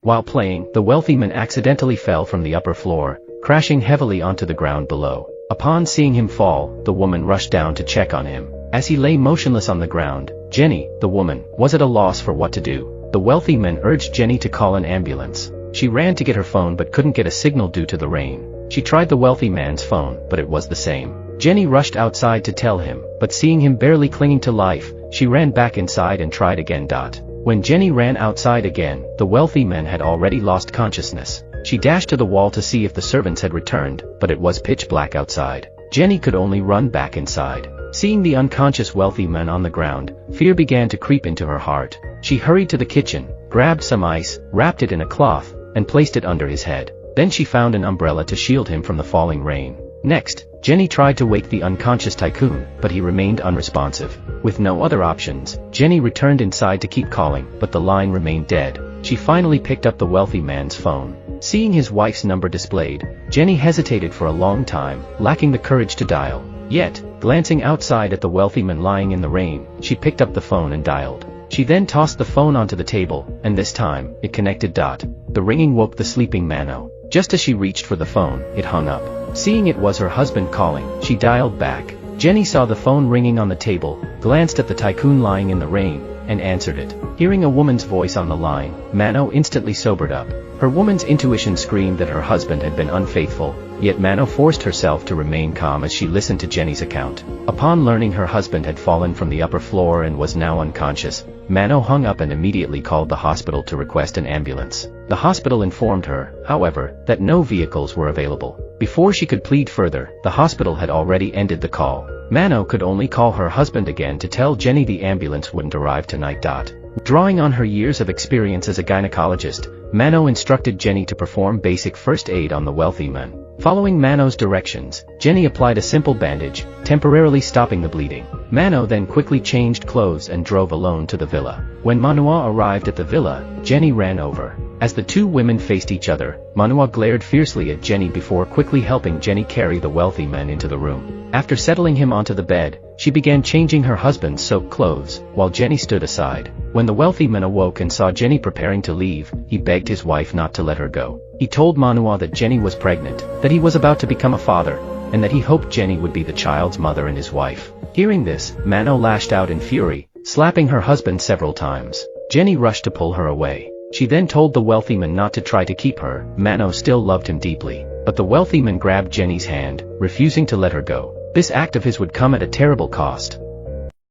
While playing, the wealthy man accidentally fell from the upper floor, crashing heavily onto the ground below. Upon seeing him fall, the woman rushed down to check on him. As he lay motionless on the ground, Jenny, the woman, was at a loss for what to do. The wealthy man urged Jenny to call an ambulance. She ran to get her phone but couldn't get a signal due to the rain. She tried the wealthy man's phone, but it was the same. Jenny rushed outside to tell him, but seeing him barely clinging to life, she ran back inside and tried again. When Jenny ran outside again, the wealthy man had already lost consciousness. She dashed to the wall to see if the servants had returned, but it was pitch black outside. Jenny could only run back inside. Seeing the unconscious wealthy man on the ground, fear began to creep into her heart. She hurried to the kitchen, grabbed some ice, wrapped it in a cloth, and placed it under his head. Then she found an umbrella to shield him from the falling rain. Next, Jenny tried to wake the unconscious tycoon, but he remained unresponsive. With no other options, Jenny returned inside to keep calling, but the line remained dead. She finally picked up the wealthy man's phone. Seeing his wife's number displayed, Jenny hesitated for a long time, lacking the courage to dial. Yet, glancing outside at the wealthy man lying in the rain, she picked up the phone and dialed. She then tossed the phone onto the table, and this time, it connected. The ringing woke the sleeping Mano. Just as she reached for the phone, it hung up. Seeing it was her husband calling, she dialed back. Jenny saw the phone ringing on the table, glanced at the tycoon lying in the rain, and answered it. Hearing a woman's voice on the line, Mano instantly sobered up. Her woman's intuition screamed that her husband had been unfaithful, yet Mano forced herself to remain calm as she listened to Jenny's account. Upon learning her husband had fallen from the upper floor and was now unconscious, Mano hung up and immediately called the hospital to request an ambulance. The hospital informed her, however, that no vehicles were available. Before she could plead further, the hospital had already ended the call. Mano could only call her husband again to tell Jenny the ambulance wouldn't arrive tonight. Drawing on her years of experience as a gynecologist, Mano instructed Jenny to perform basic first aid on the wealthy man. Following Mano's directions, Jenny applied a simple bandage, temporarily stopping the bleeding. Mano then quickly changed clothes and drove alone to the villa. When Manua arrived at the villa, Jenny ran over. As the two women faced each other, Manua glared fiercely at Jenny before quickly helping Jenny carry the wealthy man into the room. After settling him onto the bed, she began changing her husband's soaked clothes, while Jenny stood aside. When the wealthy man awoke and saw Jenny preparing to leave, he begged his wife not to let her go. He told Manua that Jenny was pregnant, that he was about to become a father, and that he hoped Jenny would be the child's mother and his wife. Hearing this, Mano lashed out in fury, slapping her husband several times. Jenny rushed to pull her away. She then told the wealthy man not to try to keep her. Mano still loved him deeply, but the wealthy man grabbed Jenny's hand, refusing to let her go. This act of his would come at a terrible cost.